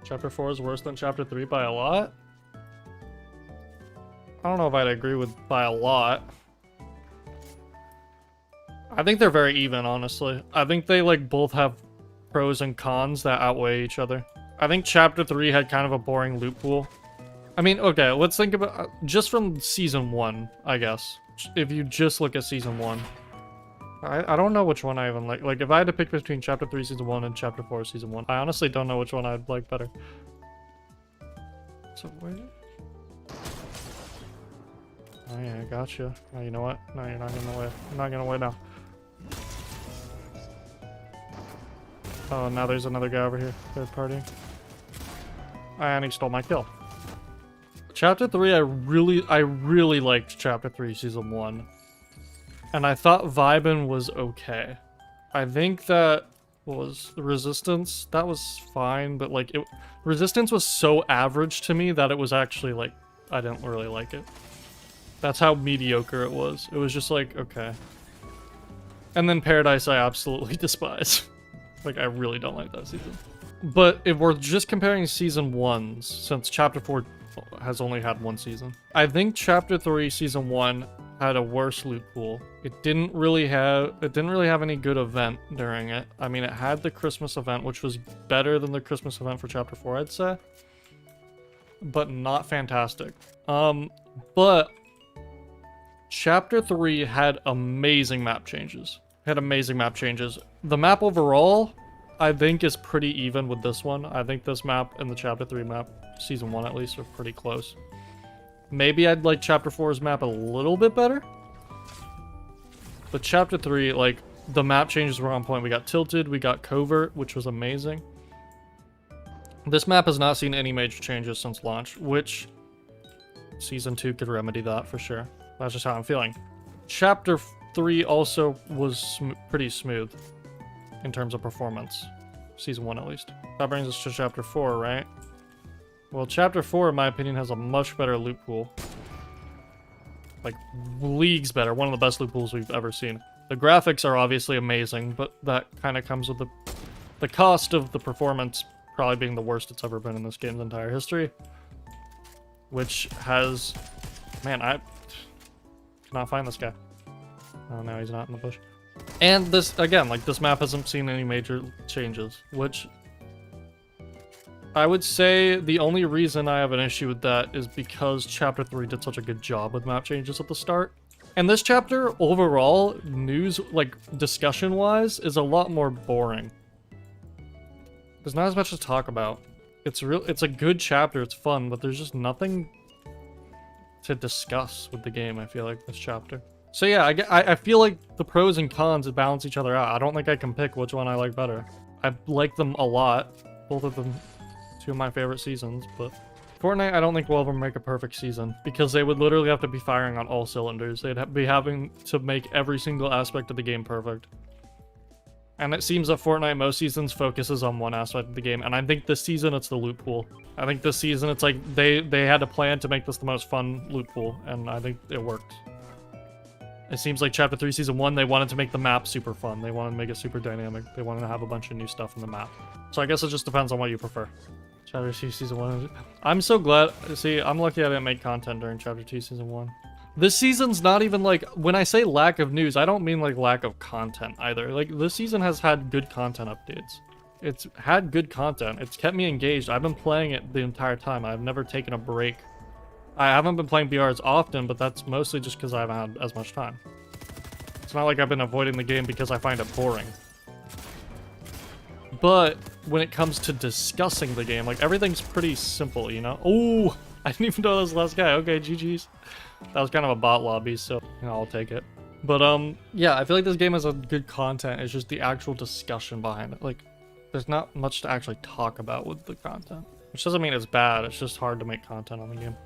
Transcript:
Chapter 4 is worse than Chapter 3 by a lot? I don't know if I'd agree with by a lot. I think they're very even, honestly. I think they like both have pros and cons that outweigh each other. I think Chapter 3 had kind of a boring loot pool. I mean, okay, let's think about just from Season 1, I guess. If you just look at Season 1. I don't know which one I even like. Like, if I had to pick between Chapter 3 Season 1 and Chapter 4 Season 1, I honestly don't know which one I'd like better. So, wait. Oh yeah, I gotcha. Oh, you know what? No, you're not gonna win. I'm not gonna win now. Oh, now there's another guy over here. Third party. And he stole my kill. Chapter 3, I really liked Chapter 3 Season 1. And I thought Vibin was okay. I think that was the Resistance. That was fine, but like Resistance was so average to me that it was actually like I didn't really like it. That's how mediocre it was. It was just like, okay. And then Paradise I absolutely despise. Like, I really don't like that season. But if we're just comparing Season 1s, since Chapter 4 has only had one season, I think Chapter 3 Season 1 had a worse loot pool. It didn't really have any good event during it. I mean, it had the Christmas event, which was better than the Christmas event for Chapter 4, I'd say. But not fantastic. But Chapter 3 had amazing map changes. The map overall, I think, is pretty even with this one. I think this map and the Chapter 3 map, Season 1 at least, are pretty close. Maybe I'd like Chapter 4's map a little bit better. But Chapter 3, like, the map changes were on point. We got Tilted, we got Covert, which was amazing. This map has not seen any major changes since launch, which Season 2 could remedy that for sure. That's just how I'm feeling. Chapter 3 also was pretty smooth in terms of performance. Season 1 at least. That brings us to Chapter 4, right? Well, Chapter 4, in my opinion, has a much better loot pool. Like, leagues better. One of the best loot pools we've ever seen. The graphics are obviously amazing, but that kind of comes with the cost of the performance probably being the worst it's ever been in this game's entire history. Which has... Man, I cannot find this guy. Oh, no, he's not in the bush. And this, again, like, this map hasn't seen any major changes, which... I would say the only reason I have an issue with that is because Chapter 3 did such a good job with map changes at the start. And this chapter, overall, news, like, discussion-wise, is a lot more boring. There's not as much to talk about. It's a good chapter, it's fun, but there's just nothing to discuss with the game, I feel like, this chapter. So yeah, I feel like the pros and cons balance each other out. I don't think I can pick which one I like better. I like them a lot, both of them. Two of my favorite seasons, but Fortnite I don't think will ever make a perfect season because they would literally have to be firing on all cylinders. They'd be having to make every single aspect of the game perfect. And it seems that Fortnite most seasons focuses on one aspect of the game, and I think this season it's the loot pool. I think this season it's like they had a plan to make this the most fun loot pool, and I think it worked. It seems like Chapter 3 Season 1, they wanted to make the map super fun. They wanted to make it super dynamic. They wanted to have a bunch of new stuff in the map. So I guess it just depends on what you prefer. Chapter 2 Season 1. I'm so glad. See, I'm lucky I didn't make content during Chapter 2 Season 1. This season's not even like, when I say lack of news, I don't mean like lack of content either. Like, this season has had good content updates. It's had good content. It's kept me engaged. I've been playing it the entire time. I've never taken a break. I haven't been playing BR as often, but that's mostly just because I haven't had as much time. It's not like I've been avoiding the game because I find it boring. But when it comes to discussing the game, like, everything's pretty simple, you know? Oh, I didn't even know that was the last guy. Okay, GG's. That was kind of a bot lobby, so you know, I'll take it. But yeah, I feel like this game has a good content. It's just the actual discussion behind it. Like, there's not much to actually talk about with the content. Which doesn't mean it's bad. It's just hard to make content on the game.